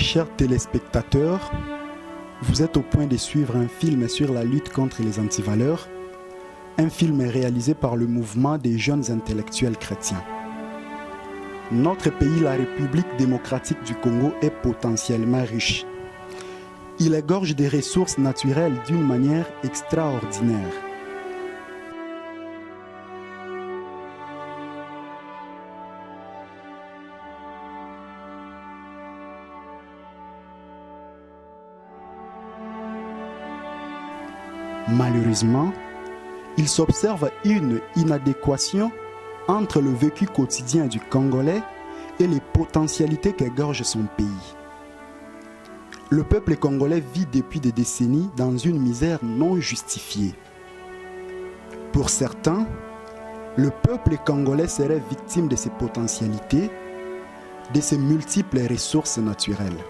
chers téléspectateurs, vous êtes au point de suivre un film sur la lutte contre les antivaleurs, un film réalisé par le mouvement des jeunes intellectuels chrétiens. Notre pays, la République démocratique du Congo, est potentiellement riche. Il égorge des ressources naturelles d'une manière extraordinaire. Malheureusement, il s'observe une inadéquation entre le vécu quotidien du Congolais et les potentialités qu'égorge son pays. Le peuple congolais vit depuis des décennies dans une misère non justifiée. Pour certains, le peuple congolais serait victime de ses potentialités, de ses multiples ressources naturelles.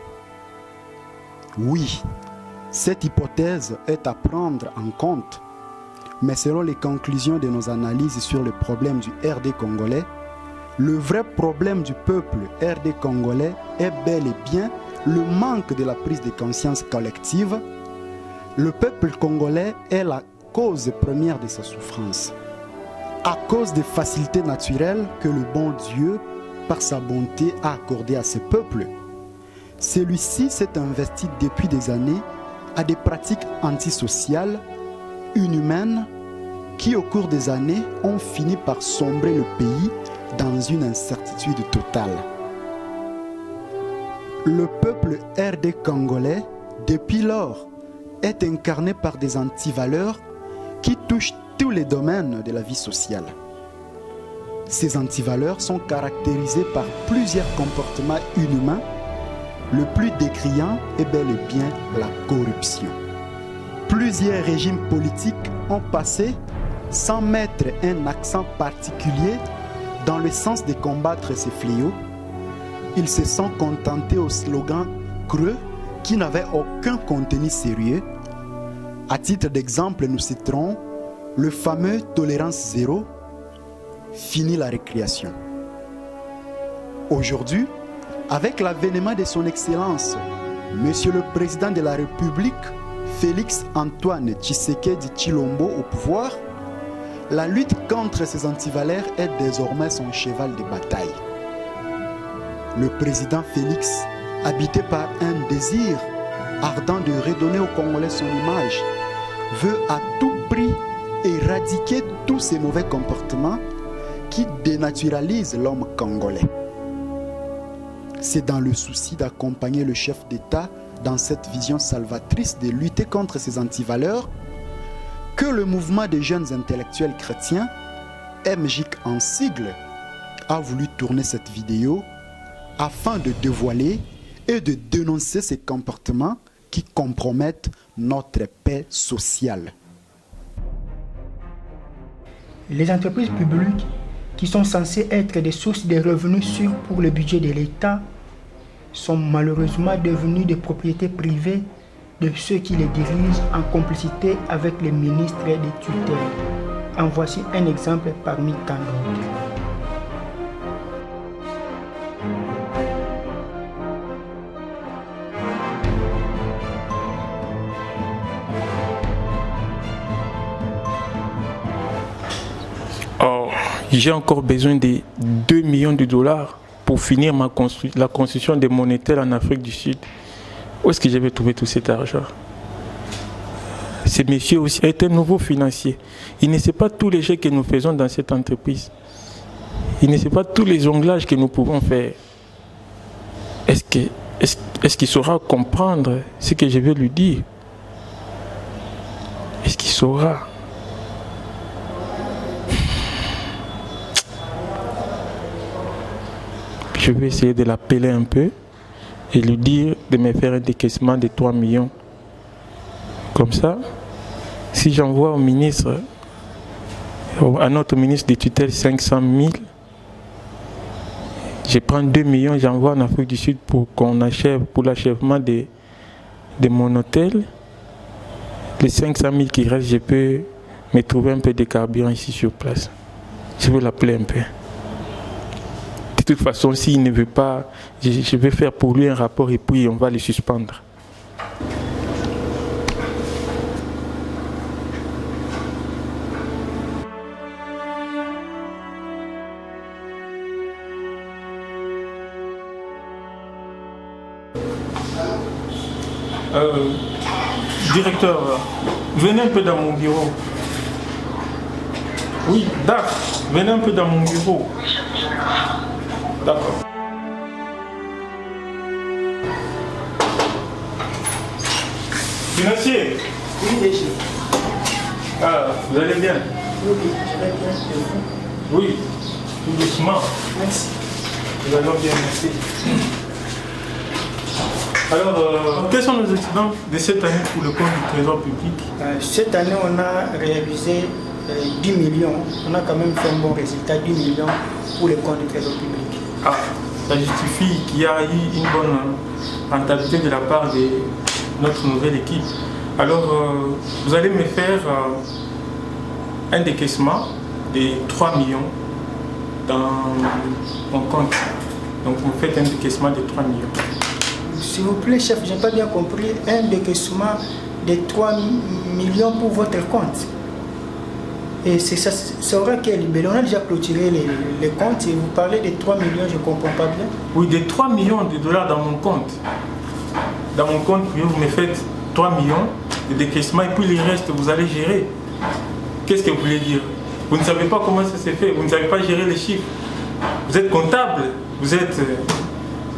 Oui, cette hypothèse est à prendre en compte, mais selon les conclusions de nos analyses sur le problème du RD congolais, le vrai problème du peuple RD congolais est bel et bien le manque de la prise de conscience collective. Le peuple congolais est la cause première de sa souffrance, à cause des facilités naturelles que le bon Dieu, par sa bonté, a accordées à ce peuple. Celui-ci s'est investi depuis des années à des pratiques antisociales, inhumaines, qui au cours des années ont fini par sombrer le pays dans une incertitude totale. Le peuple RD congolais, depuis lors, est incarné par des antivaleurs qui touchent tous les domaines de la vie sociale. Ces antivaleurs sont caractérisées par plusieurs comportements inhumains. Le plus décriant est bel et bien la corruption. Plusieurs régimes politiques ont passé sans mettre un accent particulier dans le sens de combattre ces fléaux. Ils se sont contentés aux slogans creux qui n'avaient aucun contenu sérieux. À titre d'exemple, nous citerons le fameux tolérance zéro, fini la récréation. Aujourd'hui, avec l'avènement de son Excellence, Monsieur le Président de la République, Félix Antoine Tshisekedi Tshilombo au pouvoir, la lutte contre ces antivaleurs est désormais son cheval de bataille. Le président Félix, habité par un désir ardent de redonner aux Congolais son image, veut à tout prix éradiquer tous ces mauvais comportements qui dénaturalisent l'homme congolais. C'est dans le souci d'accompagner le chef d'État dans cette vision salvatrice de lutter contre ces antivaleurs que le mouvement des jeunes intellectuels chrétiens, MJIC en sigle, a voulu tourner cette vidéo afin de dévoiler et de dénoncer ces comportements qui compromettent notre paix sociale. Les entreprises publiques qui sont censées être des sources de revenus sûrs pour le budget de l'État sont malheureusement devenues des propriétés privées de ceux qui les dirigent en complicité avec les ministres des tutelles. En voici un exemple parmi tant d'autres. J'ai encore besoin de 2 millions de dollars pour finir la construction des monétaires en Afrique du Sud. Où est-ce que je vais trouver tout cet argent? Ce monsieur aussi est un nouveau financier. Il ne sait pas tous les jets que nous faisons dans cette entreprise. Il ne sait pas tous les jonglages que nous pouvons faire. Est-ce qu'il saura comprendre ce que je vais lui dire? Est-ce qu'il saura? Je vais essayer de l'appeler un peu et lui dire de me faire un décaissement de 3 millions. Comme ça, si j'envoie au ministre, à notre ministre des tutelles 500 000, je prends 2 millions, j'envoie en Afrique du Sud pour qu'on achève, pour l'achèvement de mon hôtel. Les 500 000 qui restent, je peux me trouver un peu de carburant ici sur place. Je vais l'appeler un peu. toute façon, s'il ne veut pas, je vais faire pour lui un rapport et puis on va le suspendre. Directeur, venez un peu dans mon bureau. Oui, DAF, venez un peu dans mon bureau. D'accord. Financier. Oui, déjà. Ah, vous allez bien? Oui, je vais bien. Oui, tout doucement. Merci. Nous allons bien, merci. Alors, quels sont nos excédents de cette année pour le compte du Trésor public? Cette année, on a réalisé 10 millions. On a quand même fait un bon résultat, 10 millions pour le compte du Trésor public. Ah, ça justifie qu'il y a eu une bonne rentabilité de la part de notre nouvelle équipe. Alors, vous allez me faire un décaissement de 3 millions dans mon compte. Donc, vous faites un décaissement de 3 millions. S'il vous plaît, chef, je n'ai pas bien compris. Un décaissement de 3 millions pour votre compte. Et ça aura qu'à libérer. On a déjà clôturé les comptes et vous parlez de 3 millions, je ne comprends pas bien. Oui, de 3 millions de dollars dans mon compte. Dans mon compte, vous me faites 3 millions de décaissement et puis le reste, vous allez gérer. Qu'est-ce que vous voulez dire? Vous ne savez pas comment ça s'est fait, vous ne savez pas gérer les chiffres. Vous êtes comptable, vous êtes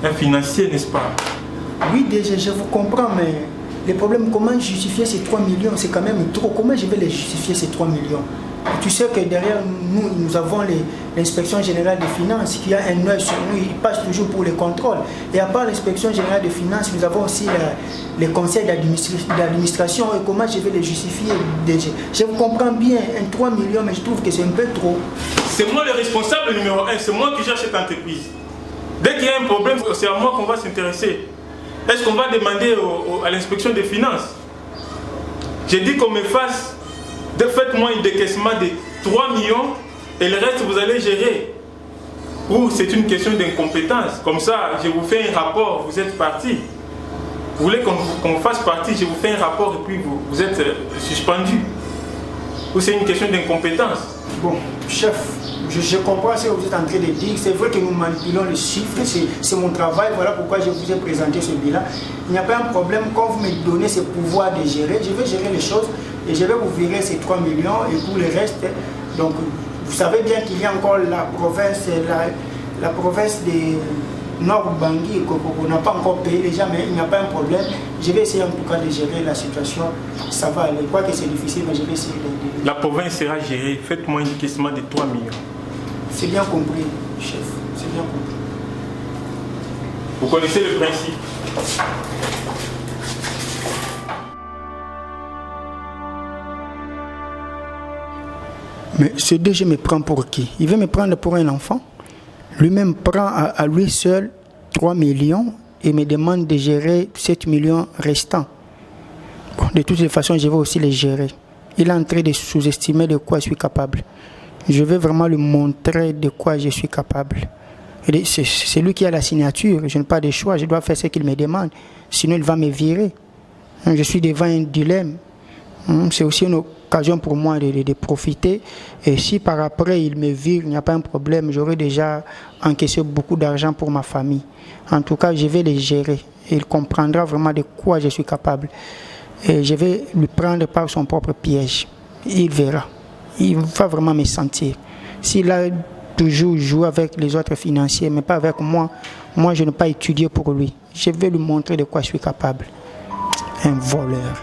un financier, n'est-ce pas? Oui, déjà, je vous comprends, mais le problème, comment justifier ces 3 millions? C'est quand même trop. Comment je vais les justifier, ces 3 millions? Tu sais que derrière nous avons l'inspection générale des finances qui a un œil sur nous, il passe toujours pour les contrôles. Et à part l'inspection générale des finances, nous avons aussi les conseils d'administration. Et comment je vais les justifier déjà? Je vous comprends bien, 3 millions, mais je trouve que c'est un peu trop. C'est moi le responsable numéro 1, c'est moi qui gère cette entreprise. Dès qu'il y a un problème, c'est à moi qu'on va s'intéresser. Est-ce qu'on va demander à l'inspection des finances? J'ai dit qu'on me fasse, faites-moi un décaissement de 3 millions et le reste vous allez gérer. Ou c'est une question d'incompétence. Comme ça, je vous fais un rapport, vous êtes parti. Vous voulez qu'on fasse partie, je vous fais un rapport et puis vous êtes suspendu. Ou c'est une question d'incompétence? Bon, chef, je comprends ce que vous êtes en train de dire. C'est vrai que nous manipulons les chiffres, c'est mon travail, voilà pourquoi je vous ai présenté ce bilan. Il n'y a pas un problème, quand vous me donnez ce pouvoir de gérer, je vais gérer les choses et je vais vous virer ces 3 millions et pour le reste, donc vous savez bien qu'il y a encore la province de Nord Bangui qu'on n'a pas encore payé les gens, mais il n'y a pas un problème. Je vais essayer en tout cas de gérer la situation. Ça va aller. Je crois que c'est difficile, mais je vais essayer de... La province sera gérée. Faites-moi un décaissement de 3 millions. C'est bien compris, chef. C'est bien compris. Vous connaissez le principe. Mais ce DG me prend pour qui? Il veut me prendre pour un enfant? Lui-même prend à lui seul 3 millions et me demande de gérer 7 millions restants. Bon, de toutes les façons, je vais aussi les gérer. Il est en train de sous-estimer de quoi je suis capable. Je vais vraiment lui montrer de quoi je suis capable. C'est lui qui a la signature, je n'ai pas de choix, je dois faire ce qu'il me demande. Sinon, il va me virer. Je suis devant un dilemme. C'est aussi une occasion pour moi de profiter. Et si par après il me vire, il n'y a pas un problème, j'aurai déjà encaissé beaucoup d'argent pour ma famille. En tout cas, je vais les gérer. Il comprendra vraiment de quoi je suis capable. Et je vais lui prendre par son propre piège. Il verra. Il va vraiment me sentir. S'il a toujours joué avec les autres financiers, mais pas avec moi, moi je n'ai pas étudié pour lui. Je vais lui montrer de quoi je suis capable. Un voleur.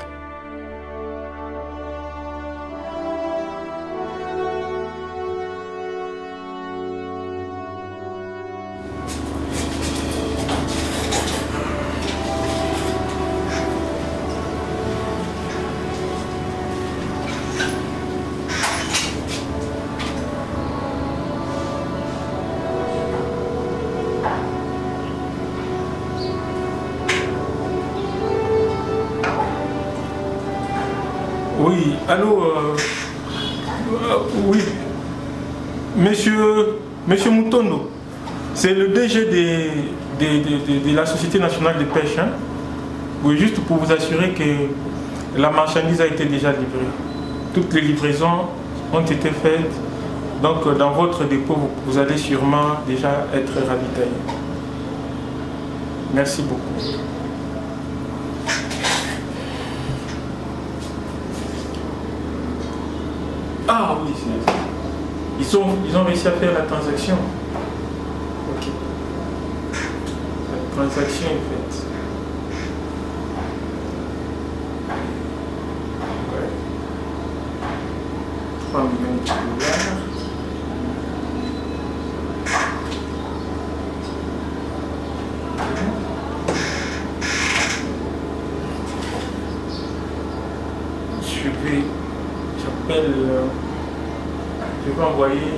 Oui, allô, oui, monsieur Mutondo, C'est le DG de la Société nationale de pêche. Hein? Oui, juste pour vous assurer que la marchandise a été déjà livrée. Toutes les livraisons ont été faites. Donc dans votre dépôt, vous allez sûrement déjà être ravitaillé. Merci beaucoup. Ah oui, ils ont réussi à faire la transaction. Ok. La transaction est faite. Ouais. 3 millions de dollars. Je vais envoyer,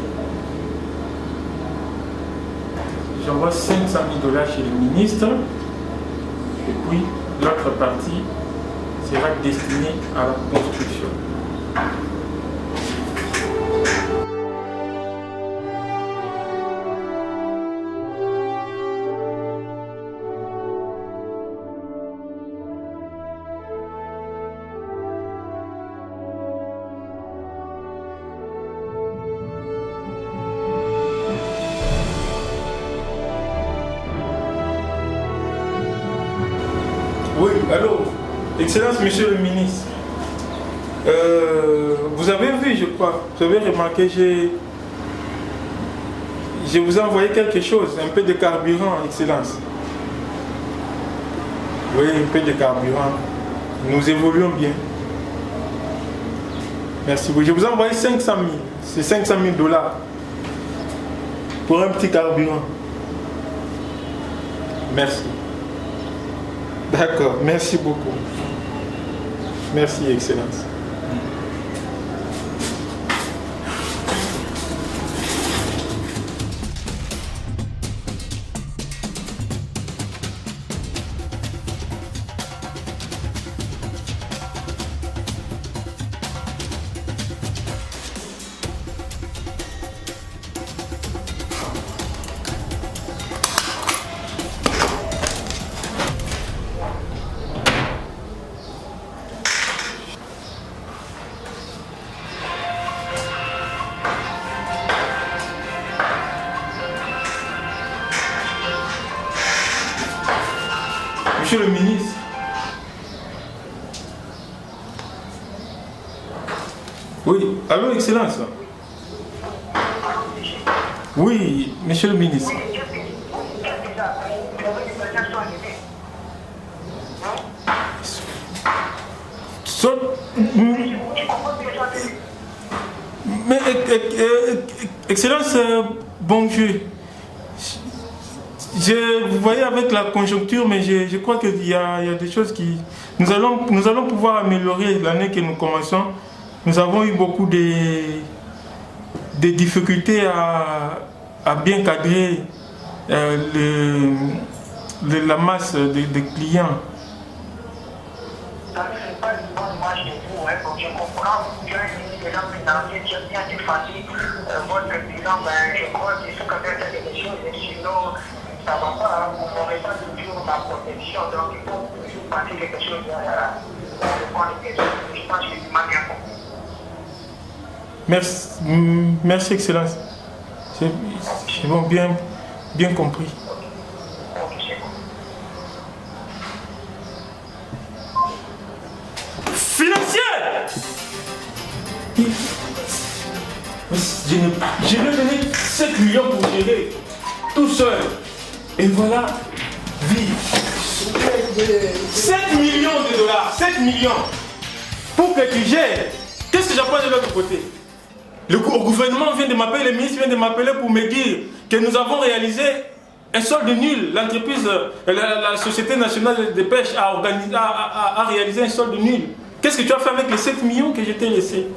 j'envoie 500 000 $ chez le ministre, et puis l'autre partie sera destinée à la construction. Oui, allô, Excellence, Monsieur le ministre. Vous avez vu, je crois, vous avez remarqué, je vous ai envoyé quelque chose, un peu de carburant, Excellence. Oui, un peu de carburant. Nous évoluons bien. Merci beaucoup. Je vous ai envoyé 500 000. C'est 500 000 $ pour un petit carburant. Merci. D'accord, merci beaucoup. Merci, Excellence. Monsieur le ministre, oui, allô, Excellence. Oui, Monsieur le ministre. Mais, Excellence, bonjour. Vous voyez avec la conjoncture, mais je crois qu'il y a des choses qui... Nous allons pouvoir améliorer l'année que nous commençons. Nous avons eu beaucoup de difficultés à bien cadrer la masse de clients. Ça ne fait pas une bonne image de vous, hein, donc je comprends bien les gens financiers qui ont bien défendu votre bilan, ben, je crois qu'il faut quand même faire des choses, et sinon ça ne va pas, hein, vous n'aurez pas toujours la protection, donc il faut toujours passer quelque chose de prendre les questions, je pense que tu m'as bien compris. Merci, Excellence. C'est bon, bien compris. Je vais donner 7 millions pour gérer tout seul. Et voilà, vive. 7 millions de dollars, 7 millions pour que tu gères. Qu'est-ce que j'apprends de l'autre côté? Le gouvernement vient de m'appeler, le ministre vient de m'appeler pour me dire que nous avons réalisé un solde nul. L'entreprise, la Société nationale de pêche a réalisé un solde nul. Qu'est-ce que tu as fait avec les 7 millions que je t'ai laissés?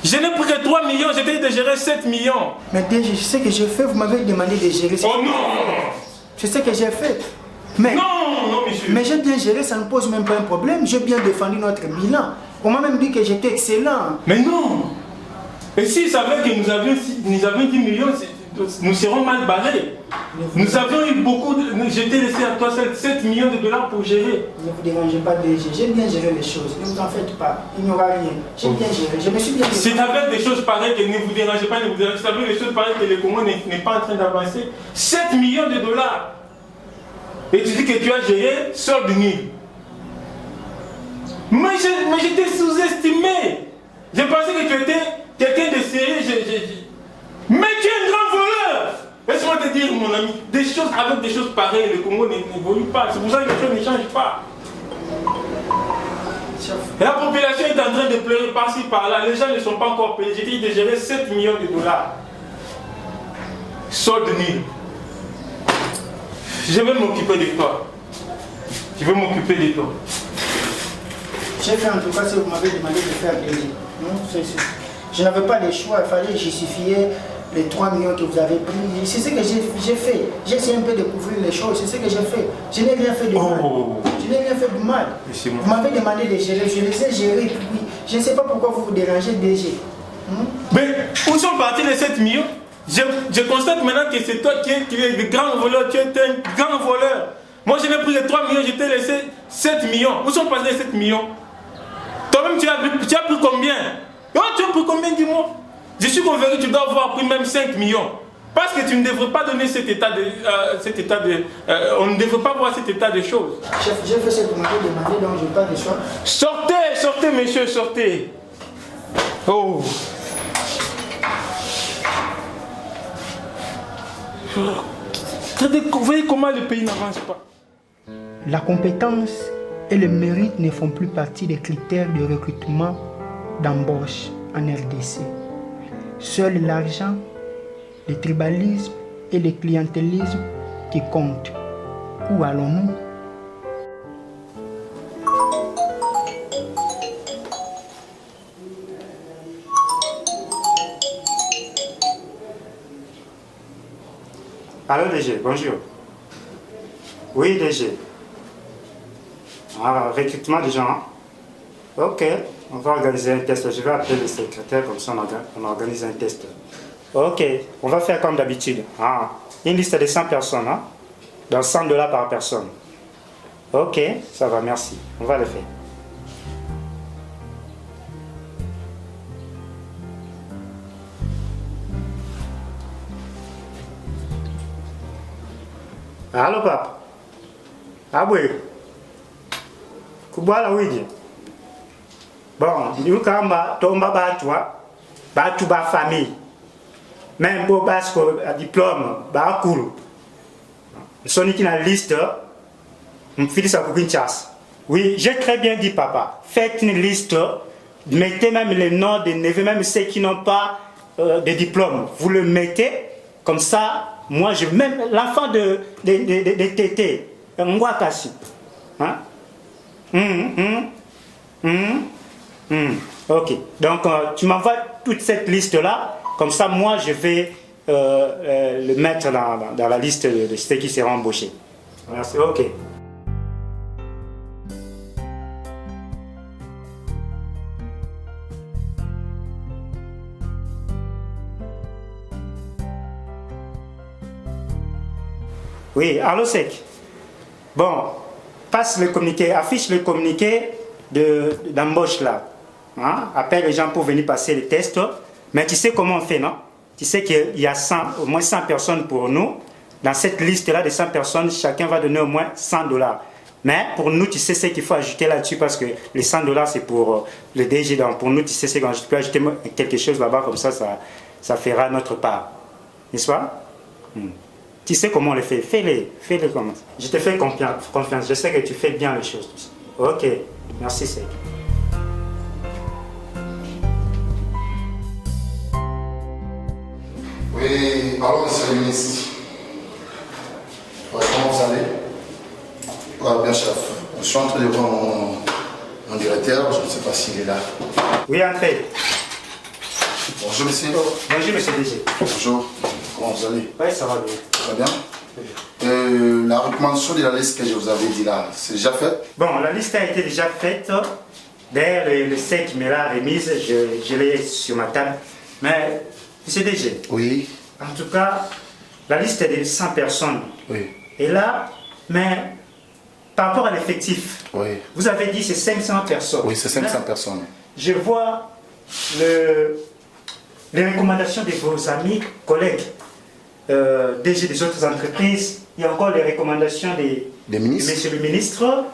Je n'ai pris que 3 millions, j'ai dit de gérer 7 millions. Mais déjà, je sais que j'ai fait, vous m'avez demandé de gérer. Oh non! Je sais que j'ai fait. Mais, non, monsieur. Mais j'ai bien géré, ça ne pose même pas un problème. J'ai bien défendu notre bilan. On m'a même dit que j'étais excellent. Mais non! Et s'ils savaient que nous avions 10 millions, nous serons mal barrés. Nous avions eu beaucoup de... Je t'ai laissé à toi 7 millions de dollars pour gérer. Ne vous dérangez pas, DG. J'ai bien géré les choses. Ne vous en faites pas. Il n'y aura rien. J'ai bien géré. Je me suis bien géré. C'est avec des choses pareilles que ne vous dérangez pas, ne vous dérangez pas. C'est avec des choses pareilles que le Congo n'est pas en train d'avancer. 7 millions de dollars. Et tu dis que tu as géré solde nul. Mais j'étais sous-estimé. Je pensais que tu étais quelqu'un de sérieux. Mais tu es un grand voleur. Laisse-moi te dire, mon ami, des choses avec des choses pareilles, le Congo n'évolue pas. C'est pour ça que les choses ne changent pas. Et la population est en train de pleurer par-ci, par-là. Les gens ne sont pas encore payés. J'ai dit de gérer 7 millions de dollars. Solde nul. Je vais m'occuper de toi. Je vais m'occuper de toi. J'ai fait en tout cas ce que vous m'avez demandé de faire, DG. Je n'avais pas le choix, il fallait justifier les 3 millions que vous avez pris. C'est ce que j'ai fait. J'ai essayé un peu de couvrir les choses, c'est ce que j'ai fait. Je n'ai rien fait de mal. Je n'ai rien fait de mal. Vous m'avez demandé de gérer, je les ai gérés. Puis, je ne sais pas pourquoi vous vous dérangez, DG. Mais où sont partis les 7 millions? Je constate maintenant que c'est toi qui es le grand voleur, tu es un grand voleur. Moi je n'ai pris les 3 millions, je t'ai laissé 7 millions. Où sont passés les 7 millions? Toi-même tu as pris combien? Oh, tu as pris combien, dis-moi? Je suis convaincu que tu dois avoir pris même 5 millions. Parce que tu ne devrais pas donner cet état de... on ne devrait pas voir cet état de choses. Chef, j'ai fait ce que vous m'avez demandé, donc je n'ai pas de choix. Sortez, sortez, messieurs, sortez. Oh. Vous voyez comment le pays n'avance pas. La compétence et le mérite ne font plus partie des critères de recrutement d'embauche en RDC. Seul l'argent, le tribalisme et le clientélisme qui comptent. Où allons-nous? Allô DG, bonjour. Oui DG. Ah, recrutement des gens. Ok, on va organiser un test. Je vais appeler le secrétaire, comme ça on organise un test. Ok, on va faire comme d'habitude. Ah, une liste de 100 personnes, hein? Dans $100 par personne. Ok, ça va, merci. On va le faire. Allô, papa? Ah oui. Kubala wiji. Bon, nous kamba tomba batu ba famille. Même pour basko diplôme ba kuru. Soni qui na liste. M'filisa pour Kinshasa. Oui, j'ai très bien dit papa. Faites une liste. Mettez même les noms des neveux, même ceux qui n'ont pas de diplôme. Vous le mettez comme ça. Moi, je même l'enfant de Tété, Mwakasi. Hein? Ok. Donc, tu m'envoies toute cette liste-là. Comme ça, moi, je vais le mettre dans la liste de ceux qui seront embauchés. Merci. Ok. Oui, allô Sec. Bon, passe le communiqué, affiche le communiqué d'embauche là. Hein? Appelle les gens pour venir passer les tests. Mais tu sais comment on fait, non? Tu sais qu'il y a au moins 100 personnes pour nous. Dans cette liste-là de 100 personnes, chacun va donner au moins $100. Mais pour nous, tu sais ce qu'il faut ajouter là-dessus parce que les $100 c'est pour le DG. Donc pour nous, tu sais ce qu'on peut ajouter quelque chose là-bas, comme ça fera notre part. N'est-ce pas? Tu sais comment on le fait. Fais-les comment. Je te fais confiance. Je sais que tu fais bien les choses. Ok. Merci, Sek. Oui, alors, monsieur le ministre. Ouais, comment vous allez? Ouais, bien, chef. Je suis en train de voir mon directeur. Je ne sais pas s'il est là. Oui, entrez. Bonjour, monsieur. Bonjour, monsieur DG. Bonjour. Comment vous allez? Oui, ça va bien. Très bien. La recommandation de la liste que je vous avais dit là, c'est déjà fait? Bon, la liste a été déjà faite. D'ailleurs, le SEC me l'a remise, je l'ai sur ma table. Mais, monsieur DG, oui. En tout cas, la liste est de 100 personnes. Oui. Et là, mais par rapport à l'effectif, Oui. vous avez dit c'est 500 personnes. Oui, c'est 500 Là, personnes. je vois les recommandations de vos amis, collègues, DG des autres entreprises. Il y a encore les recommandations Des ministres. de Monsieur le ministre.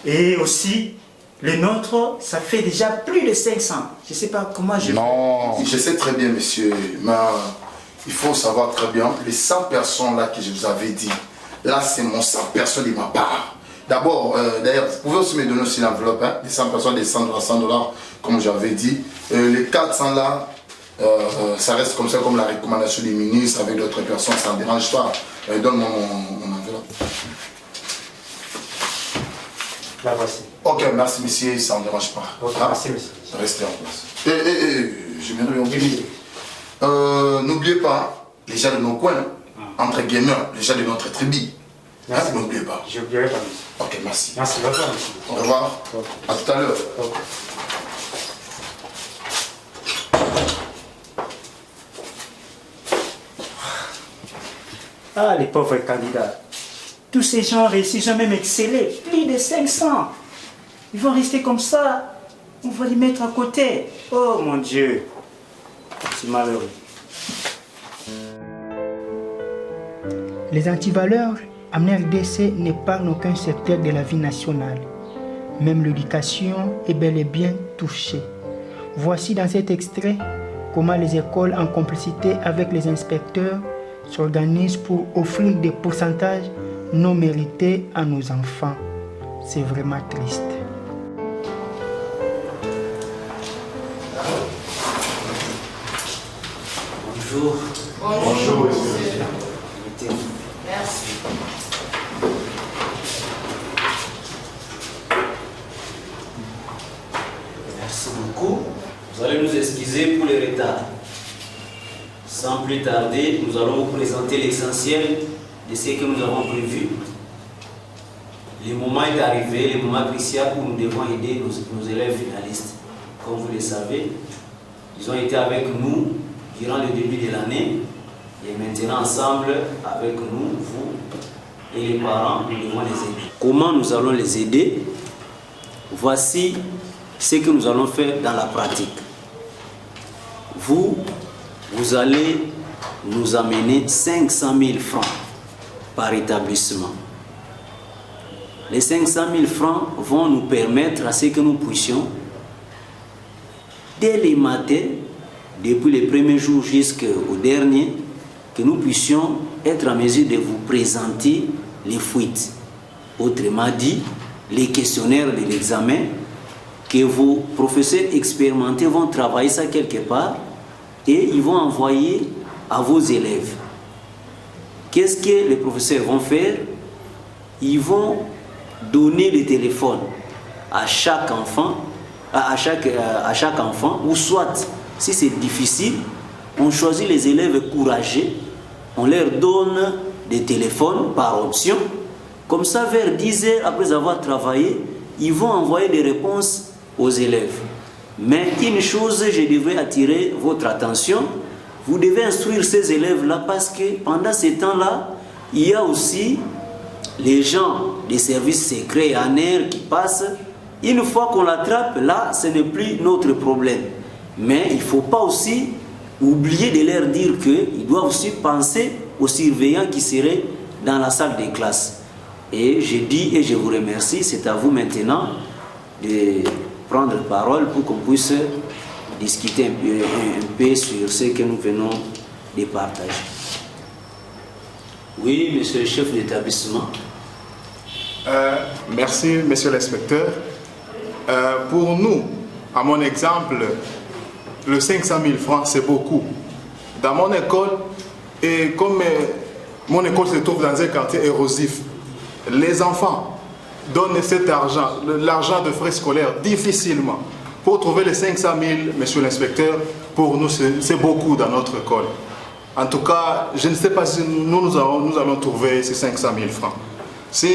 Et aussi, les nôtres, ça fait déjà plus de 500. Je ne sais pas comment je... Non, je sais très bien, monsieur, mais il faut savoir très bien, les 100 personnes là que je vous avais dit, là c'est mon 100 personnes de ma part. D'abord, d'ailleurs, vous pouvez aussi me donner aussi l'enveloppe, hein, des 100 personnes, des 100 $, comme j'avais dit. Les 400 là, ça reste comme ça, comme la recommandation des ministres avec d'autres personnes, ça ne dérange pas. Donne-moi mon enveloppe. La voici. Ok, merci monsieur, ça ne me dérange pas. Ok, Hein? merci monsieur. Restez en place. J'aimerais bien oublier. N'oubliez pas, les gens de nos coins, entre guillemets, les gens de notre tribu. Hein, n'oubliez pas. Je n'oublierai pas monsieur. Ok, merci. Merci, au revoir monsieur. Au revoir. Ok. À tout à l'heure. Ok. Ah, les pauvres candidats. Tous ces gens réussis, ils ont même excellé. Plus de 500. Ils vont rester comme ça. On va les mettre à côté. Oh mon Dieu. C'est malheureux. Les antivaleurs en RDC n'épargnent aucun secteur de la vie nationale. Même l'éducation est bel et bien touchée. Voici dans cet extrait comment les écoles en complicité avec les inspecteurs s'organisent pour offrir des pourcentages non mérités à nos enfants. C'est vraiment triste. Bonjour. Bonjour, monsieur. Merci. Merci beaucoup. Vous allez nous excuser pour le retard. Sans plus tarder, nous allons vous présenter l'essentiel de ce que nous avons prévu. Le moment est arrivé, le moment crucial où nous devons aider nos élèves finalistes. Comme vous le savez, ils ont été avec nous durant le début de l'année et maintenant ensemble avec nous, vous et les parents, nous devons les aider. Comment nous allons les aider? Voici ce que nous allons faire dans la pratique. Vous allez nous amener 500 000 francs par établissement. Les 500 000 francs vont nous permettre à ce que nous puissions, dès les matins, depuis les premiers jours jusqu'au dernier, que nous puissions être en mesure de vous présenter les fuites. Autrement dit, les questionnaires de l'examen, que vos professeurs expérimentés vont travailler ça quelque part et ils vont envoyer à vos élèves. Qu'est-ce que les professeurs vont faire? Ils vont donner le téléphone à chaque enfant, à chaque enfant, ou soit, si c'est difficile, on choisit les élèves courageux, on leur donne des téléphones par option. Comme ça, vers 10 heures, après avoir travaillé, ils vont envoyer des réponses aux élèves. Mais une chose, je devrais attirer votre attention, vous devez instruire ces élèves-là parce que pendant ces temps-là, il y a aussi les gens des services secrets en air qui passent. Une fois qu'on l'attrape, là, ce n'est plus notre problème. Mais il ne faut pas aussi oublier de leur dire qu'ils doivent aussi penser aux surveillants qui seraient dans la salle des classes. Et je dis et je vous remercie, c'est à vous maintenant de prendre parole pour qu'on puisse discuter un peu sur ce que nous venons de partager. Oui, monsieur le chef d'établissement. Merci, monsieur l'inspecteur. Pour nous, à mon exemple, le 500 000 francs, c'est beaucoup. Dans mon école, et comme mon école se trouve dans un quartier érosif, les enfants donnent cet argent, l'argent de frais scolaires, difficilement. Pour trouver les 500 000, monsieur l'inspecteur, pour nous, c'est beaucoup dans notre école. En tout cas, je ne sais pas si nous allons trouver ces 500 000 francs. Si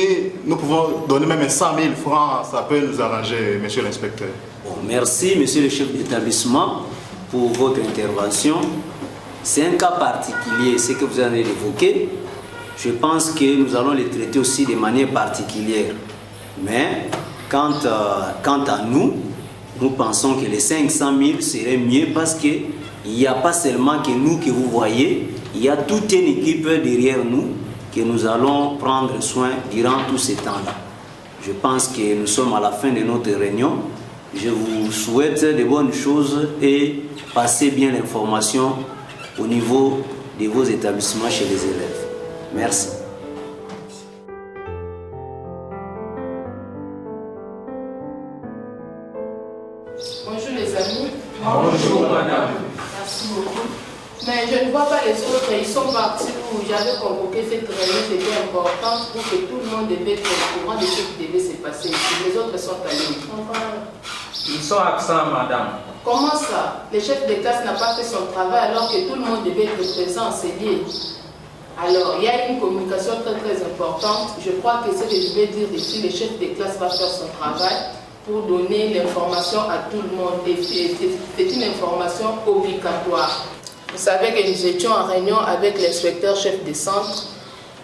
nous pouvons donner même 100 000 francs, ça peut nous arranger, monsieur l'inspecteur. Bon, merci, monsieur le chef d'établissement, pour votre intervention. C'est un cas particulier, ce que vous avez évoqué. Je pense que nous allons les traiter aussi de manière particulière. Mais quant à nous, nous pensons que les 500 000 serait mieux parce qu'il n'y a pas seulement que nous que vous voyez, il y a toute une équipe derrière nous que nous allons prendre soin durant tout ce temps-là. Je pense que nous sommes à la fin de notre réunion. Je vous souhaite de bonnes choses et passez bien l'information au niveau de vos établissements chez les élèves. Merci. Bonjour les amis. Bonjour madame. Merci beaucoup. Mais je ne vois pas les autres, ils sont partis où j'avais convoqué cette réunion, c'était important pour que tout le monde devait être au courant de ce qui devait se passer ici. Les autres sont allés. Ils sont absents madame. Comment ça? Le chef de classe n'a pas fait son travail alors que tout le monde devait être présent, c'est lié. Alors, il y a une communication très importante. Je crois que ce que je vais dire ici, le chef de classe va faire son travail pour donner l'information à tout le monde. Et c'est une information obligatoire. Vous savez que nous étions en réunion avec l'inspecteur chef de centre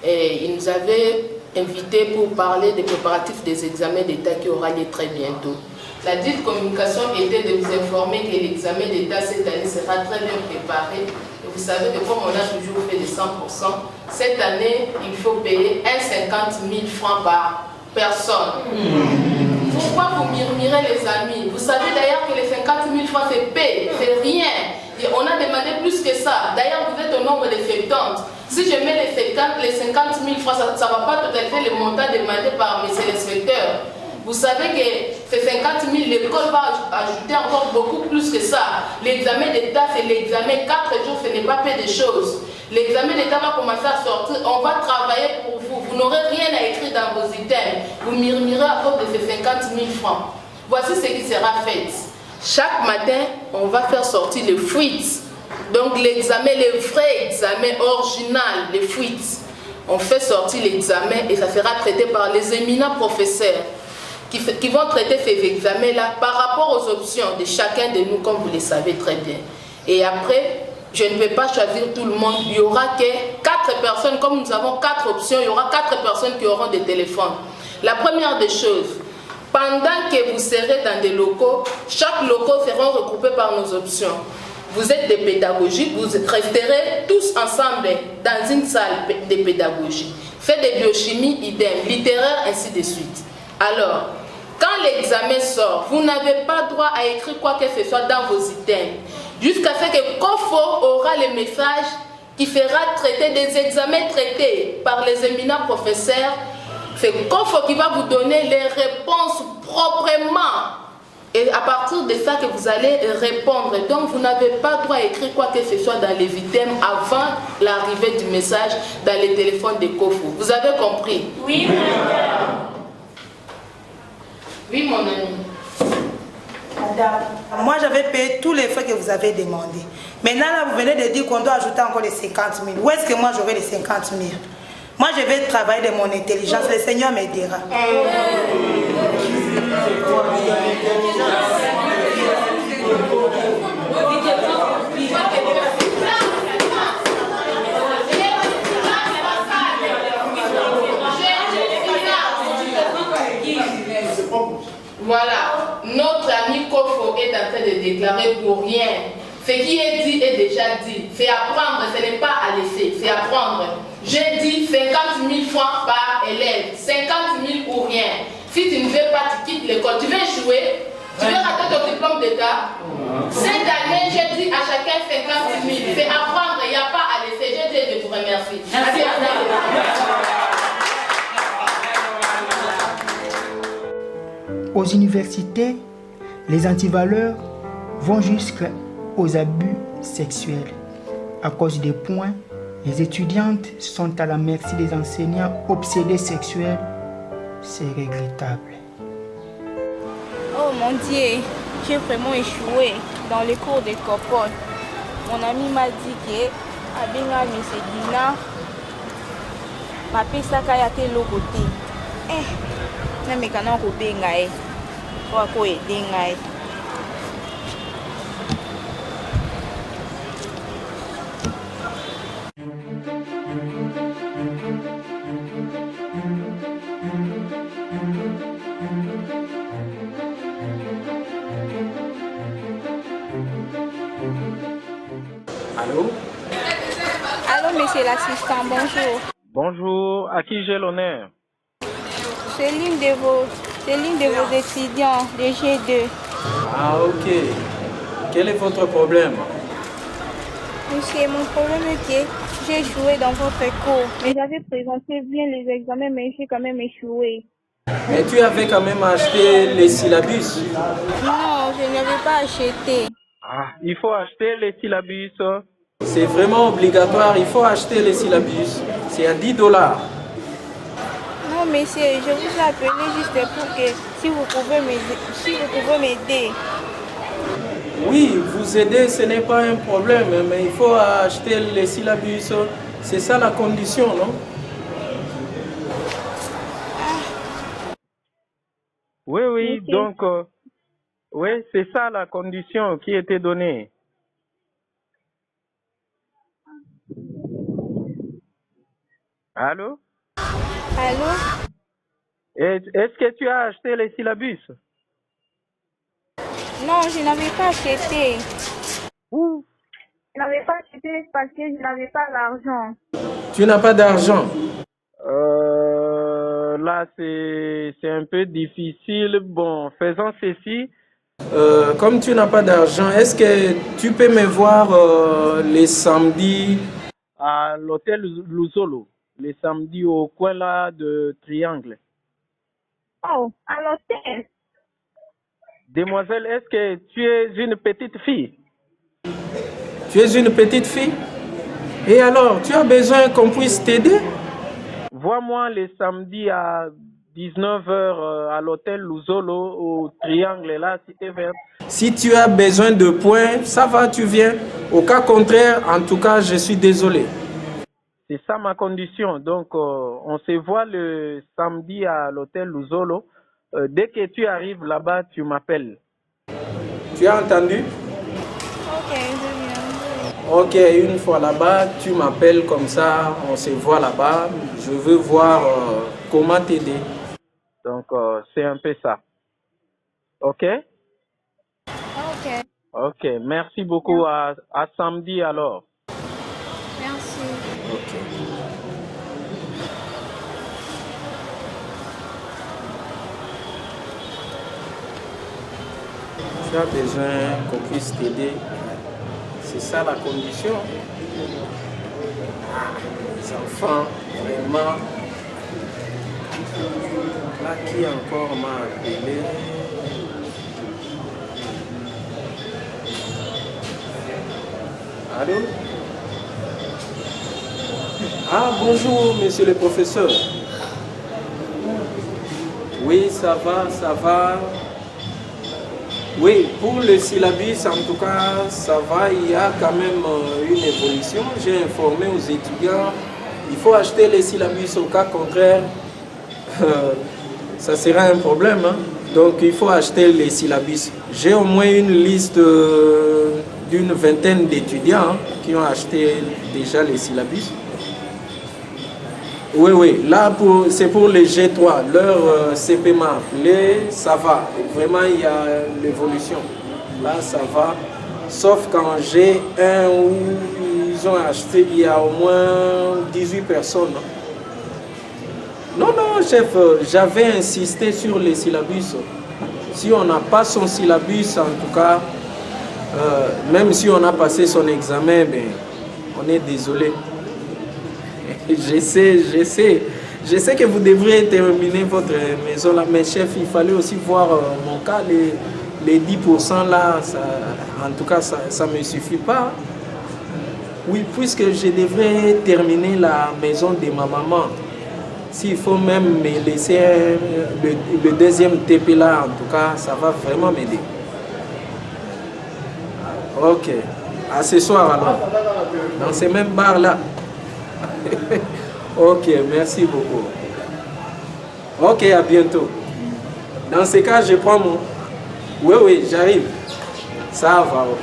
et il nous avait invités pour parler des préparatifs des examens d'État qui aura lieu très bientôt. La dite communication était de vous informer que l'examen d'État cette année sera très bien préparé. Et vous savez que comme on a toujours fait les 100%, cette année, il faut payer 50 000 francs par personne. Pourquoi vous murmurez les amis? Vous savez d'ailleurs que les 50 000 francs c'est paix, c'est rien. Et on a demandé plus que ça. D'ailleurs, vous êtes au nombre de 70. Si je mets les 50 000 francs, ça ne va pas tout à fait le montant demandé par M. l'inspecteur. Vous savez que ces 50 000, l'école va ajouter encore beaucoup plus que ça. L'examen d'État, c'est l'examen 4 jours, ce n'est pas peu de choses. L'examen d'État va commencer à sortir, on va travailler pour vous. Vous n'aurez rien à écrire dans vos items. Vous murmurez à cause de ces 50 000 francs. Voici ce qui sera fait. Chaque matin, on va faire sortir les fuites. Donc l'examen, le vrai examen original, les fuites. On fait sortir l'examen et ça sera traité par les éminents professeurs qui vont traiter ces examens-là par rapport aux options de chacun de nous, comme vous le savez très bien. Et après, je ne vais pas choisir tout le monde. Il n'y aura que 4 personnes, comme nous avons 4 options, il y aura 4 personnes qui auront des téléphones. La première des choses, pendant que vous serez dans des locaux, chaque locaux seront regroupés par nos options. Vous êtes des pédagogiques, vous resterez tous ensemble dans une salle de pédagogie. Faites des biochimies, idem, littéraire, ainsi de suite. Alors, quand l'examen sort, vous n'avez pas droit à écrire quoi que ce soit dans vos items. Jusqu'à ce que COFO aura le message qui fera traiter des examens traités par les éminents professeurs. C'est COFO qui va vous donner les réponses proprement. Et à partir de ça que vous allez répondre. Donc vous n'avez pas droit à écrire quoi que ce soit dans les items avant l'arrivée du message dans les téléphones de COFO. Vous avez compris? Oui, madame. Oui, mon ami. Madame, moi j'avais payé tous les frais que vous avez demandés. Maintenant, là, vous venez de dire qu'on doit ajouter encore les 50 000. Où est-ce que moi j'aurai les 50 000? Moi, je vais travailler de mon intelligence. Le Seigneur m'aidera. Voilà, notre ami Kofo est en train de déclarer pour rien. Ce qui est dit est déjà dit. C'est apprendre, ce n'est pas à laisser, c'est apprendre. J'ai dit 50 000 francs par élève, 50 000 ou rien. Si tu ne veux pas, tu quittes l'école. Tu veux jouer, tu veux rater ton diplôme d'État. Cette année, j'ai dit à chacun 50 000. C'est apprendre, il n'y a pas à laisser. J'ai dit, je vous remercie. Merci. Aux universités, les antivaleurs vont jusqu'aux abus sexuels. À cause des points, les étudiantes sont à la merci des enseignants obsédés sexuels. C'est regrettable. Oh mon Dieu, j'ai vraiment échoué dans les cours de Copol. Mon ami m'a dit que Abenga Mesedina m'a fait ça quand il y a tel côté. Na mekana ko benga kwa ko edenga Allô? Allô, monsieur l'assistant, bonjour. Bonjour, à qui j'ai l'honneur? C'est l'une de vos étudiants de G2. Ah, ok. Quel est votre problème? Monsieur, mon problème est que j'ai échoué dans votre cours. Mais j'avais présenté bien les examens, mais j'ai quand même échoué. Mais tu avais quand même acheté les syllabus? Non, je n'avais pas acheté. Ah, il faut acheter les syllabus. C'est vraiment obligatoire, il faut acheter les syllabus. C'est à 10 $. Non, monsieur, je vous ai appelé juste pour que si vous pouvez m'aider. Oui, vous aider, ce n'est pas un problème, mais il faut acheter les syllabus. C'est ça la condition, non? Oui, oui, Okay. donc, oui, c'est ça la condition qui était donnée. Allô? Allô? Est-ce que tu as acheté les syllabus? Non, je n'avais pas acheté. Ouh. Je n'avais pas acheté parce que je n'avais pas l'argent. Tu n'as pas d'argent? Là, c'est un peu difficile. Bon, faisons ceci. Comme tu n'as pas d'argent, est-ce que tu peux me voir les samedis À l'hôtel Luzolo, les samedis au coin là de Triangle. Oh, à l'hôtel. Demoiselle, est-ce que tu es une petite fille? Tu es une petite fille? Et alors, tu as besoin qu'on puisse t'aider? Vois-moi les samedis à 19h à l'hôtel Luzolo au Triangle là, Cité Verte. Si tu as besoin de points, ça va, tu viens. Au cas contraire, en tout cas, je suis désolé. C'est ça ma condition. Donc, on se voit le samedi à l'hôtel Luzolo. Dès que tu arrives là-bas, tu m'appelles. Tu as entendu? Ok, je viens. Ok, une fois là-bas, tu m'appelles comme ça, on se voit là-bas. Je veux voir comment t'aider. Donc, c'est un peu ça. Ok? Ok, Ok, merci beaucoup. À samedi alors. merci. Ok. Tu as besoin qu'on puisse t'aider. C'est ça la condition. Ah, les enfants, vraiment. Là, qui encore m'a appelé? Allô? Ah, bonjour, monsieur le professeur. Oui, ça va, ça va. Oui, pour le syllabus, en tout cas, ça va, il y a quand même une évolution. J'ai informé aux étudiants, il faut acheter les syllabus, au cas contraire, ça sera un problème. Hein? Donc, il faut acheter les syllabus. J'ai au moins une liste d'une vingtaine d'étudiants qui ont acheté déjà les syllabus. Oui, oui, là c'est pour les G3, leur CP m'a appelé, ça va, vraiment il y a l'évolution, là ça va, sauf quand G1 où ils ont acheté, il y a au moins 18 personnes. Non, non, chef, j'avais insisté sur les syllabus. Si on n'a pas son syllabus, en tout cas, même si on a passé son examen, ben, on est désolé. Je sais que vous devriez terminer votre maison là, mais chef, il fallait aussi voir mon cas, les 10% là, ça, en tout cas, ça ne me suffit pas. Oui, puisque je devrais terminer la maison de ma maman. S'il faut même me laisser le deuxième TP là, en tout cas, ça va vraiment m'aider. Ok, à ce soir alors, dans ces mêmes bars là. Ok, merci beaucoup. Ok, à bientôt. Dans ce cas, je prends mon... Oui, oui, j'arrive. Ça va, ok.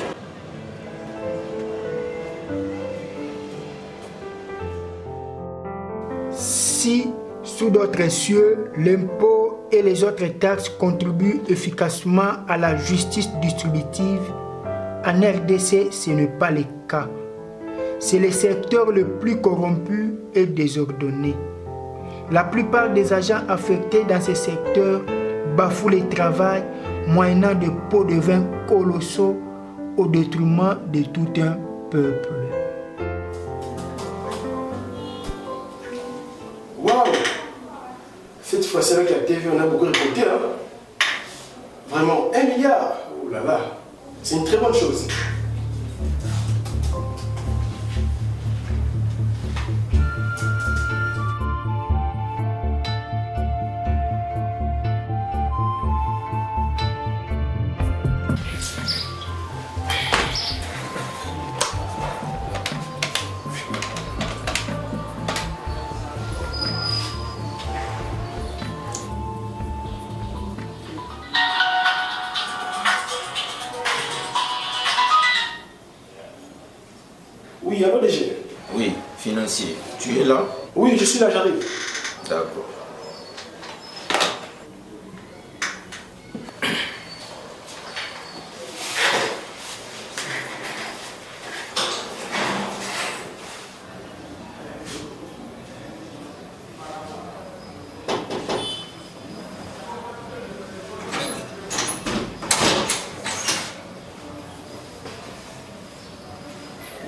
Si, sous d'autres cieux, l'impôt et les autres taxes contribuent efficacement à la justice distributive, en RDC, ce n'est pas le cas. c'est le secteur le plus corrompu et désordonné. La plupart des agents affectés dans ce secteur bafouent le travail moyennant des pots de vin colossaux au détriment de tout un peuple. Waouh! Cette fois-ci avec la TV, on a beaucoup récolté. Hein? Vraiment, 1 milliard! Oh là là! C'est une très bonne chose. Oui, allô DG? Oui, financier. Tu es là? Oui, je suis là, j'arrive. D'accord.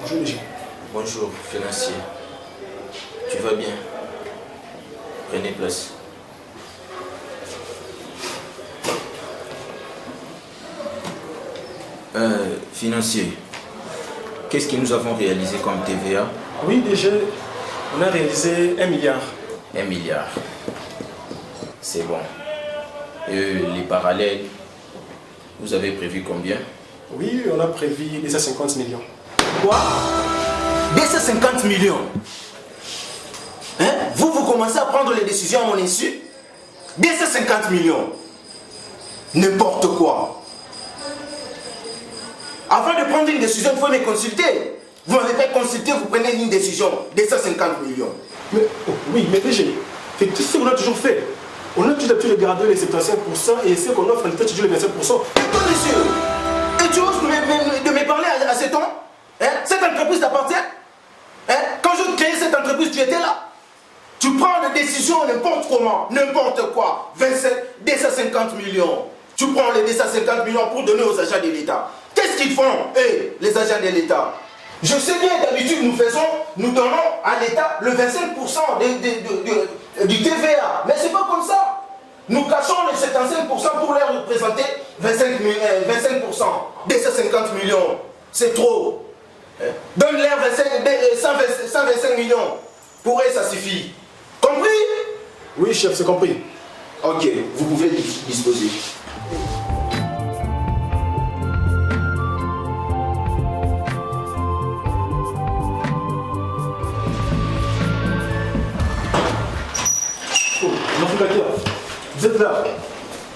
Bonjour DG. Bonjour, financier. Tu vas bien? Prenez place. Financier, qu'est-ce que nous avons réalisé comme TVA? Oui, DG, on a réalisé 1 milliard. 1 milliard. C'est bon. Et les parallèles, vous avez prévu combien? Oui, on a prévu 250 millions. Quoi? 250 millions? Hein? Vous commencez à prendre les décisions à mon insu? 250 millions? N'importe quoi. Avant de prendre une décision, il faut me consulter. Vous ne m'avez pas consulté, vous prenez une décision. 250 millions. Mais, oui, mais DG, c'est tout ce qu'on a toujours fait. On a toujours l'habitude de garder les 75% et ce qu'on offre, on fait toujours les 25%. Et toi, monsieur, et tu oses de me parler à cet homme? Hein? Cette entreprise t'appartient? Hein? Quand je créais cette entreprise, tu étais là. Tu prends des décisions n'importe comment, n'importe quoi. 250 millions. Tu prends les 250 millions pour donner aux agents de l'État. Qu'est-ce qu'ils font, les agents de l'État? Je sais bien, d'habitude, nous donnons à l'État le 25% du TVA. Mais c'est pas comme ça. Nous cachons les 75% pour leur représenter 25%. 250 millions. C'est trop. Donne-leur 125 millions. Pour eux, ça suffit. Compris? Oui, chef, c'est compris. Ok, vous pouvez disposer. Vous êtes là?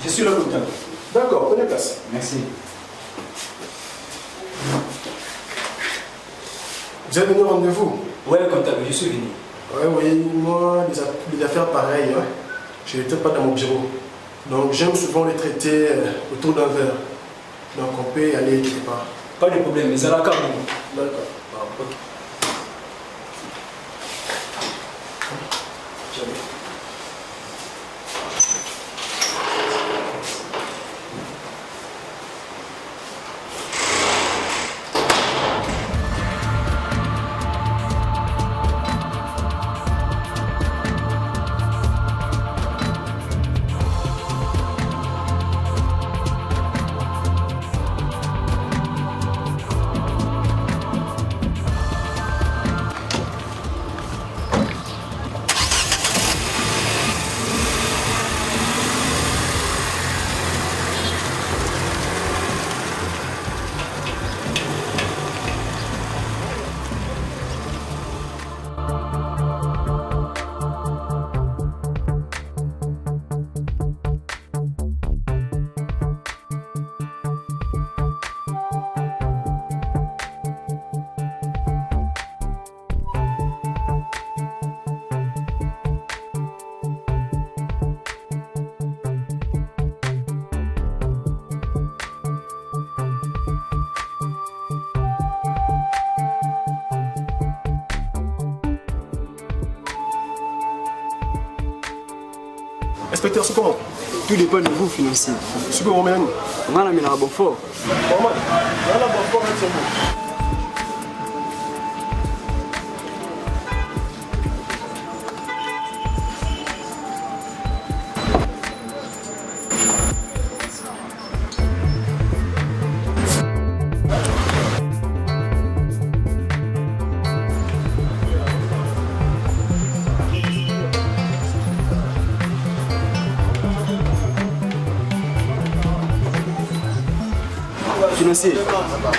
Je suis là, capitaine. D'accord, prenez place. Merci. Vous êtes venu au rendez-vous? Ouais, comptable, je suis venu. Ouais, oui, moi, les affaires pareilles, hein. Je n'étais pas dans mon bureau. Donc j'aime souvent les traiter autour d'un verre. Donc on peut y aller quelque part. Pas de problème, mais ça va quand même. D'accord. Ok. Inspecteur, c'est comment? Tout dépend de vous, financier. Super, on mène. On a mis la bonne fort. Normal. On a la bonne fort, c'est bon. Financier,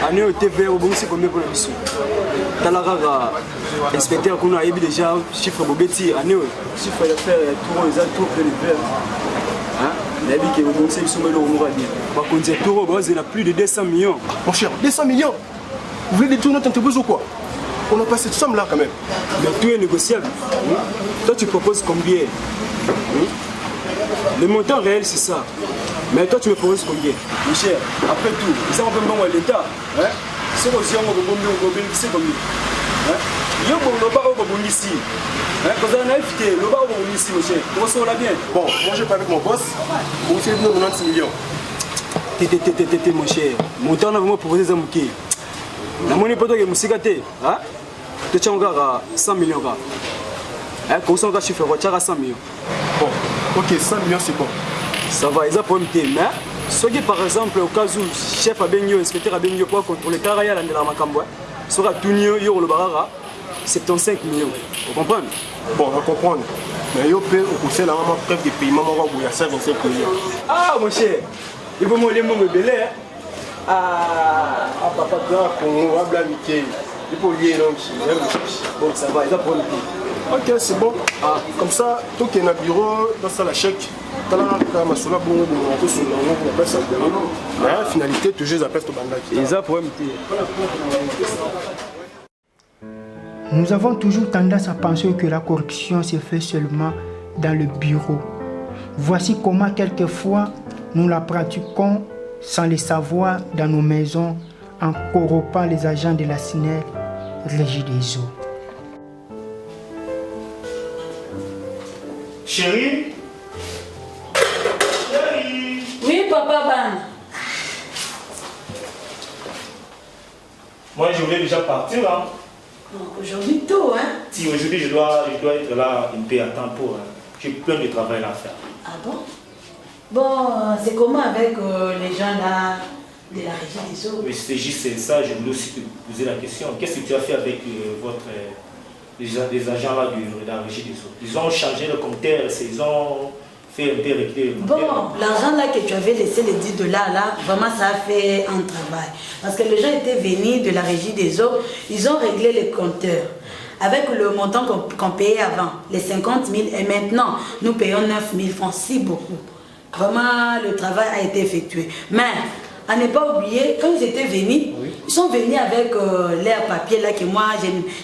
année au TVA, au bon, c'est combien pour la mission? Talara, inspecteur, qu'on a eu déjà, chiffre Bobetti, année, chiffre d'affaires, tout, les autres, les verts. Hein? La vie qui est au bon, c'est le sommet de l'Omouradi. Par contre, c'est tout, il a plus de 200 millions. Mon cher, 200 millions? Vous voulez détourner notre entreprise ou quoi? On n'a pas cette somme-là quand même. Mais tout est négociable. Toi, tu proposes combien? Le montant réel, c'est ça. Mais toi, tu me proposes combien? Mon cher, après tout, ils ont un peu bon l'État. C'est aussi un peu bon, c'est combien? Il y a un peu bon ici. Quand on a évité, le bas bon ici, mon cher. Comment ça, on l'a bien? Bon, moi, je parle avec mon boss. Vous savez, nous, 96 millions. Tété, mon cher. Mon temps, on a vraiment proposé ça, mon cher. La monnaie, pas toi qui est moussikaté. Tu tiens encore à 100 millions. Comme ça, on va chiffrer, tu as 100 millions. Bon, ok, 100 millions, c'est quoi? Ça va, ils ont pas mais ce qui par exemple au cas où le chef a bien inspecteur a bien pour contrôler le travail à la Macambo, sera tout mieux, il y aura le barara 75 millions. Vous comprenez? Bon, on va comprendre. Mais il y a au conseil la maman preuve des paiements, on va bouillir ça 25 millions. Ah, mon cher, il faut m'aider mon bébé. Ah, papa, on va blâmer. Il faut lier l'homme. Bon, ça va, ils ont pas ok, c'est bon. Ah, comme ça, tout qui est dans le bureau, dans ça la chèque. Mais la finalité, toujours, ils appellent ce bandage. Ils ont problème. Nous avons toujours tendance à penser que la corruption se fait seulement dans le bureau. Voici comment quelquefois nous la pratiquons sans le savoir dans nos maisons en corrompant les agents de la SNEL, Régie des eaux. Chérie? Chérie? Oui, papa Ban. Moi, je voulais déjà partir. Hein. Aujourd'hui, tôt, hein? Si, aujourd'hui, je dois être là un peu à temps pour. J'ai plein de travail à faire. Ah bon? Bon, c'est comment avec les gens là de la Régie des eaux? Oui, c'est juste ça. Je voulais aussi te poser la question. Qu'est-ce que tu as fait avec les agents là de la Régie des eaux? Ils ont changé le compteur, ils ont fait un peu reculer le compteur. Bon, l'argent là que tu avais laissé les 10 $, là, vraiment ça a fait un travail. Parce que les gens étaient venus de la Régie des eaux, ils ont réglé les compteurs. Avec le montant qu'on payait avant, les 50 000, et maintenant, nous payons 9 000 francs, si beaucoup. Vraiment, le travail a été effectué. Mais, à ne pas oublier, quand ils étaient venus, ils sont venus avec l'air papier là que moi,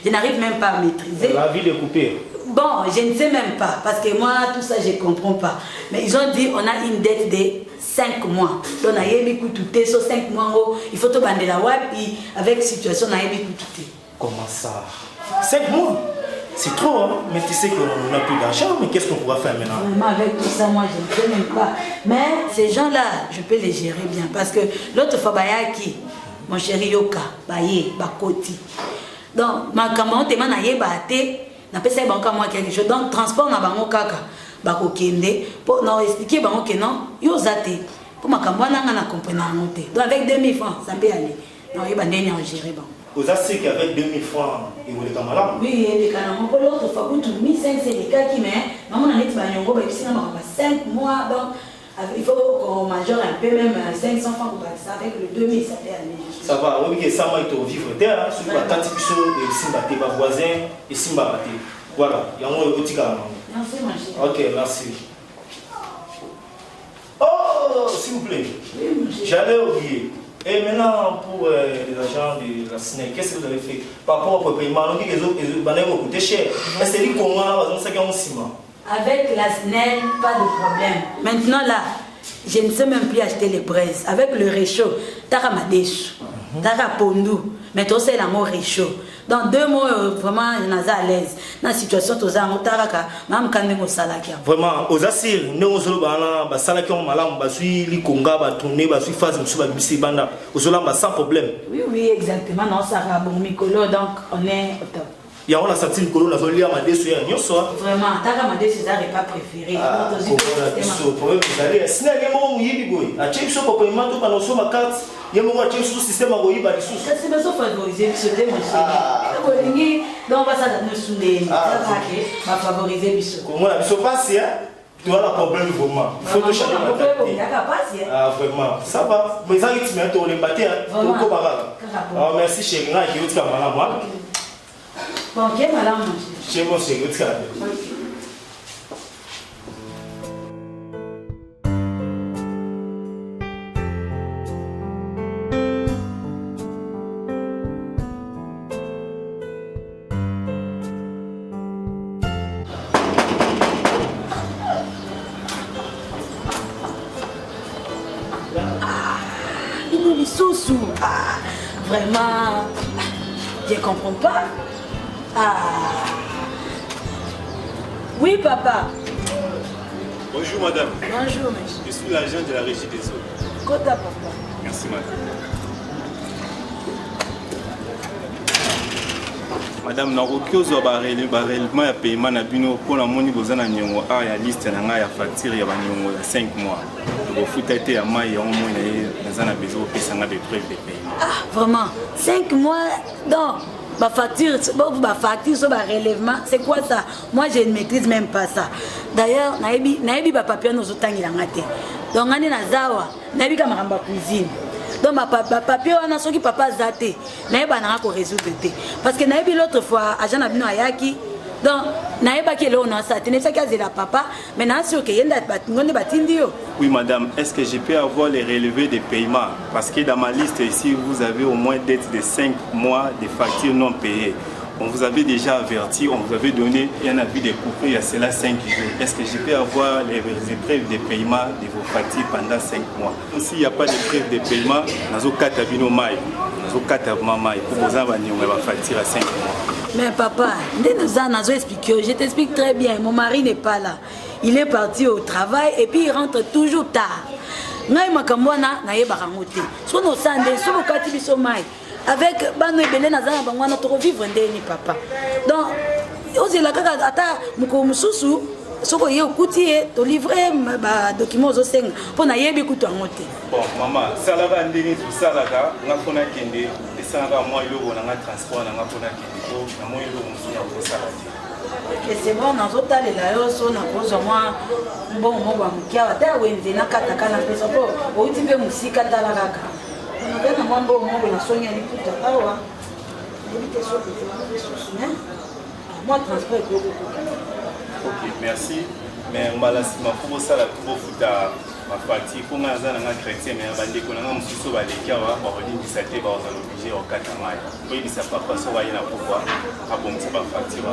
je n'arrive même pas à maîtriser. La vie de couper. Bon, je ne sais même pas, parce que moi, tout ça, je ne comprends pas. Mais ils ont dit, on a une dette de 5 mois. Donc, on a eu tout sur 5 mois, il faut tout bander la web, et avec situation, on a eu tout. Comment ça? 5 mois? C'est trop, hein? Mais tu sais qu'on n'a plus d'argent, mais qu'est-ce qu'on pourra faire maintenant? Vraiment, avec tout ça, moi, je ne sais même pas. Mais ces gens-là, je peux les gérer bien. Parce que l'autre fois, Bayaki, mon chéri Yoka, Baye, Bakoti. Donc, ma camarade, je n'ai pas fait quelque chose. Donc, transport, na bango kaka, Bakokende, pour nous expliquer que non, yo zate. Pour ma camarade, on a compris. Donc, avec 2000 francs, ça peut aller. Non, il va pas gérer. Vous avez qu'avec 2000 francs, il vous les camarades? Oui, les camarades. Pour l'autre fois, vous avez 1500, c'est les cas qui mais maman a dit que 5 mois, donc il faut qu'on majeure un peu, même 500 francs pour ça, avec le 2000, ça fait aller. Ça va, oui, ça va être vivre terre, sur la tante Piso et Simbate, ma voisin et Simbate. Voilà, il y a un petit camarade. Merci, ma chérie. Ok, merci. Oh, s'il vous plaît, j'allais oublier. Et maintenant, pour les agents de la SNEL, qu'est-ce que vous avez fait par rapport au paiement? On dit que les autres vont coûter cher. Est-ce que c'est comment ça gagne un ciment? Avec la SNEL, pas de problème. Maintenant là, je ne sais même plus acheter les braises. Avec le réchaud, Taramadesh. Taka pondu. Mais toi, c'est l'amour réchaud. Dans 2 mois, vraiment, je suis à l'aise. Dans la situation, tu as un taraka, même quand tu es au salakia. Vraiment, aux assises, nous sommes au salakia, on suit les congas, on tourner, on suit phase, on suit la banda. Aux solamba sans problème. Oui, exactement. Non, ça va bon, Mikolo, donc on est au top. Il y a un certain Mikolo, on a volé à ma décision. Vraiment, Taka ma décision, c'est pas préféré. Problème, vous allez. Si vous avez un boy, à Chip Shop, on peut pas nous ma carte. Il y a un Chip Shop système à Goyi, bah, sous. C'est besoin de favoriser ce thème. Donc, on va ça dans nos soudés. On va favoriser Bissot. Comment la Bissot passe, hein? Tu as un problème vraiment. Il faut que changer la tête. Ah, vraiment. Ça va. Mais ça, tu m'as dit, on est battu. Merci, chérie. Je vais te faire mal à moi. Bon, ok, madame. Chez moi, c'est good. Ah, vraiment, je ne comprends pas. Ah. Oui, papa. Bonjour, madame. Bonjour, monsieur. Je suis l'agent de la régie des eaux. Kota, papa. Merci, madame. Madame, na okiozo barrellement ya paiement na bino pour la moni bozana nyongo a ya liste na nga ya facture ya banyongo ya 5 mois. Bo futa te ya mai ya omo na zana bezo pesa nga de preuve de paiement. Ah, vraiment 5 mois donc ma facture sur ma relèvement, c'est quoi ça? Moi je ne maîtrise même pas ça. D'ailleurs, naebi ba papier nos otangi la ngate. Donc ngani na zawa, naebi ka maramba cuisine. Donc ma papier wana soki papa zate, naeba na ko résoudre te. Parce que naebi l'autre fois agent na bino ayaki. Donc naeba ke lo na sa tene ça kaze la papa, mais na sûr que yenda ngone batindi yo. Oui madame, est-ce que je peux avoir les relevés de paiement? Parce que dans ma liste ici, vous avez au moins dette de 5 mois de factures non payées. On vous avait déjà averti, on vous avait donné un avis de coupure il y a cela 5 jours. Est-ce que je peux avoir les preuves de paiement de vos factures pendant 5 mois? S'il n'y a pas de preuves de paiement, nous avons 4 abino maï, nous avons 4 maï pour vous avoir une facture à 5 mois. Mais papa, je t'explique très bien, mon mari n'est pas là. Il est parti au travail et puis il rentre toujours tard. Avec Bano Ebele Nazana Bangwana to vivre ndeni papa. Donc, ozela kaka ata muko mususu soko ye okuti to livrer ba documents au seng pona yebi kutu angote. Bon maman, salaka ndeni tout salaka ngafona kende esanga moi lobo na transport na ngafona kende ko na moi lobo musuna ko salati. Et c'est bon dans total la yo so na pozo moi bon mo ba mukia ata wenze na kata kana pesa po o utipe musika talaka. Ok, merci. Mais malheureusement, pour ça, la ma partie, pour moi, je chrétien, mais je suis un peu obligé au 4 mai. Oui, ça ne pas ça, il y a pourquoi.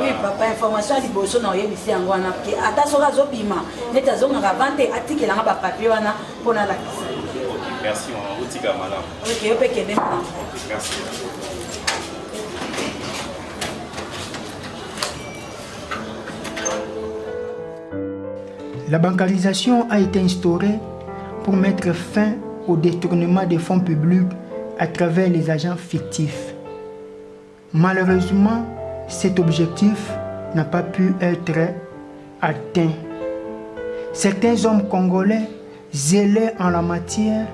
Oui, papa, information à l'ibosson, on y est ici en Guana. Attention, Zobima, les tazons à vente et article dans la papier pour la merci, on vous dit à madame. Ok, on peut qu'aider maintenant. Merci. La bancarisation a été instaurée pour mettre fin au détournement des fonds publics à travers les agents fictifs. Malheureusement, cet objectif n'a pas pu être atteint. Certains hommes congolais zélés en la matière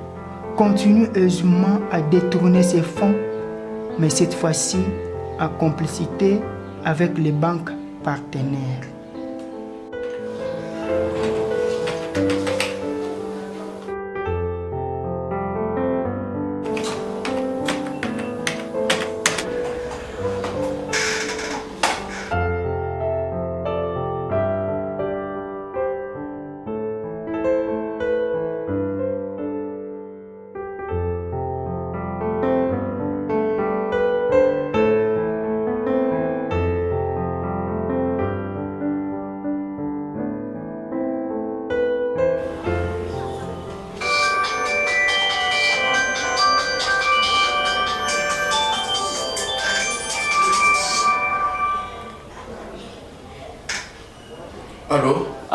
continuent heureusement à détourner ces fonds, mais cette fois-ci en complicité avec les banques partenaires.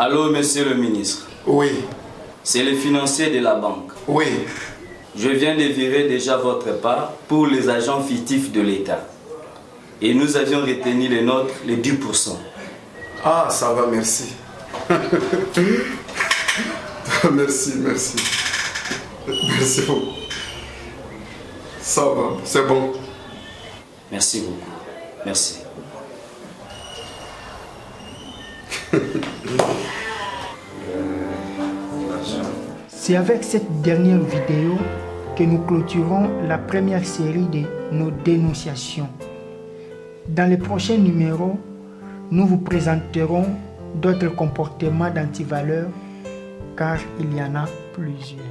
Allô, monsieur le ministre. Oui. C'est le financier de la banque. Oui. Je viens de virer déjà votre part pour les agents fictifs de l'État. Et nous avions retenu les nôtres, les 10%. Ah, ça va, merci. Merci, merci. Merci beaucoup. Ça va, c'est bon. Merci beaucoup. Merci. C'est avec cette dernière vidéo que nous clôturons la première série de nos dénonciations. Dans les prochains numéros, nous vous présenterons d'autres comportements d'antivaleurs car il y en a plusieurs.